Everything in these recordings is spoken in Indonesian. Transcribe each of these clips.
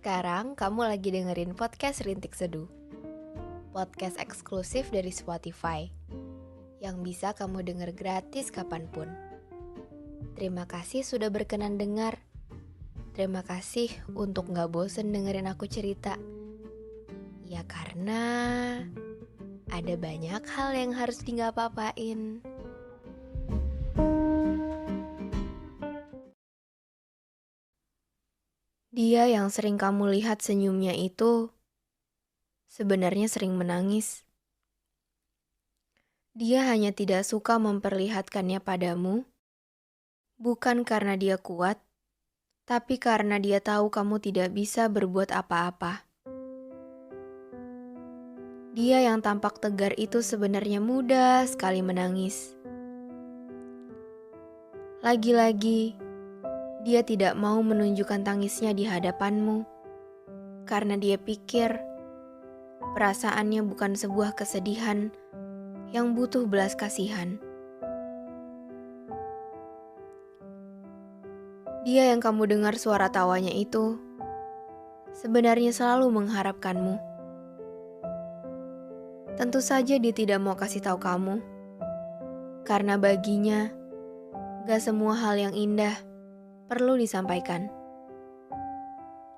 Sekarang kamu lagi dengerin podcast Rintik Seduh, podcast eksklusif dari Spotify yang bisa kamu denger gratis kapanpun. Terima kasih sudah berkenan dengar. Terima kasih untuk gak bosen dengerin aku cerita. Ya karena ada banyak hal yang harus gak apa-apain. Dia yang sering kamu lihat senyumnya itu sebenarnya sering menangis. Dia hanya tidak suka memperlihatkannya padamu, bukan karena dia kuat, tapi karena dia tahu kamu tidak bisa berbuat apa-apa. Dia yang tampak tegar itu sebenarnya mudah sekali menangis. Lagi-lagi, dia tidak mau menunjukkan tangisnya di hadapanmu, karena dia pikir perasaannya bukan sebuah kesedihan yang butuh belas kasihan. Dia yang kamu dengar suara tawanya itu sebenarnya selalu mengharapkanmu. Tentu saja dia tidak mau kasih tahu kamu, karena baginya gak semua hal yang indah perlu disampaikan.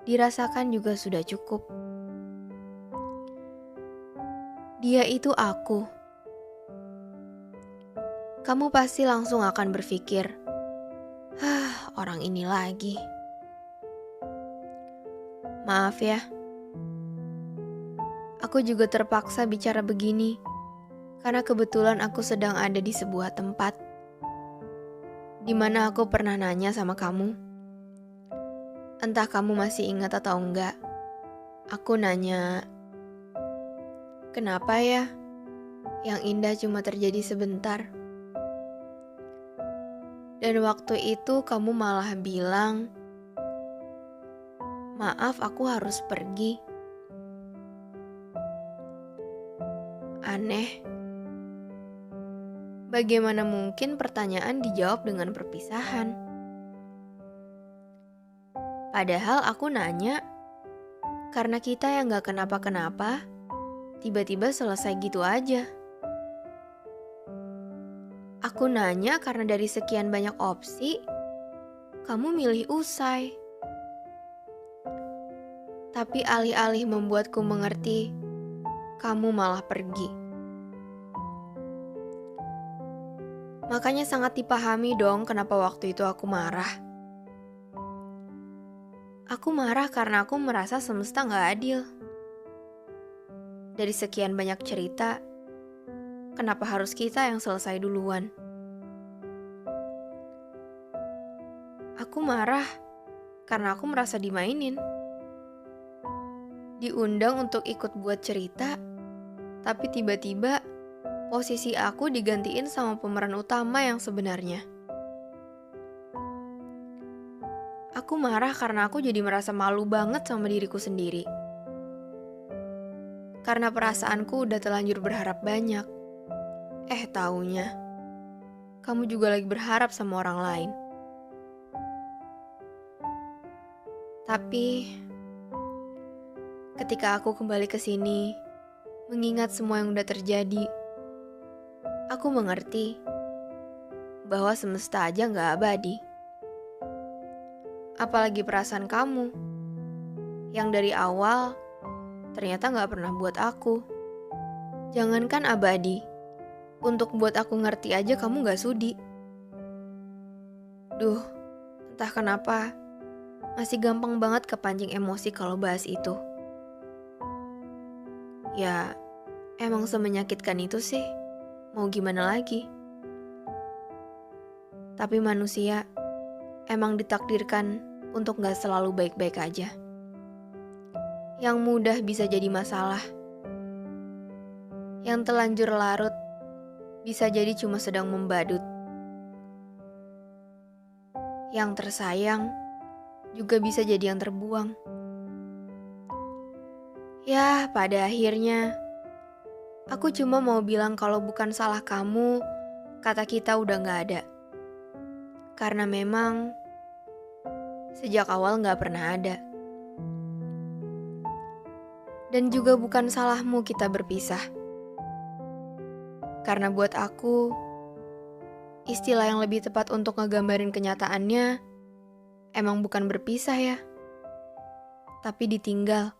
Dirasakan juga sudah cukup. Dia itu aku. Kamu pasti langsung akan berpikir, orang ini lagi. Maaf ya, aku juga terpaksa bicara begini karena kebetulan aku sedang ada di sebuah tempat di mana aku pernah nanya sama kamu. Entah kamu masih ingat atau enggak. Aku nanya, kenapa ya yang indah cuma terjadi sebentar? Dan waktu itu kamu malah bilang, maaf aku harus pergi. Aneh. Bagaimana mungkin pertanyaan dijawab dengan perpisahan? Padahal aku nanya, karena kita yang gak kenapa-kenapa, tiba-tiba selesai gitu aja. Aku nanya karena dari sekian banyak opsi, kamu milih usai. Tapi alih-alih membuatku mengerti, kamu malah pergi. Makanya sangat dipahami dong kenapa waktu itu aku marah. Aku marah karena aku merasa semesta gak adil. Dari sekian banyak cerita, kenapa harus kita yang selesai duluan? Aku marah karena aku merasa dimainin. Diundang untuk ikut buat cerita, tapi tiba-tiba posisi aku digantiin sama pemeran utama yang sebenarnya. Aku marah karena aku jadi merasa malu banget sama diriku sendiri. Karena perasaanku udah terlanjur berharap banyak. Taunya, kamu juga lagi berharap sama orang lain. Tapi, ketika aku kembali ke sini, mengingat semua yang udah terjadi, aku mengerti bahwa semesta aja gak abadi. Apalagi perasaan kamu, yang dari awal ternyata gak pernah buat aku. Jangankan abadi, untuk buat aku ngerti aja kamu gak sudi. Duh, entah kenapa, masih gampang banget kepancing emosi kalau bahas itu. Ya, emang semenyakitkan itu sih. Mau gimana lagi? Tapi manusia emang ditakdirkan untuk gak selalu baik-baik aja. Yang mudah bisa jadi masalah. Yang telanjur larut bisa jadi cuma sedang membadut. Yang tersayang juga bisa jadi yang terbuang. Ya, pada akhirnya aku cuma mau bilang kalau bukan salah kamu, kata kita udah gak ada. Karena memang sejak awal gak pernah ada. Dan juga bukan salahmu kita berpisah. Karena buat aku, istilah yang lebih tepat untuk ngegambarin kenyataannya emang bukan berpisah ya, tapi ditinggal.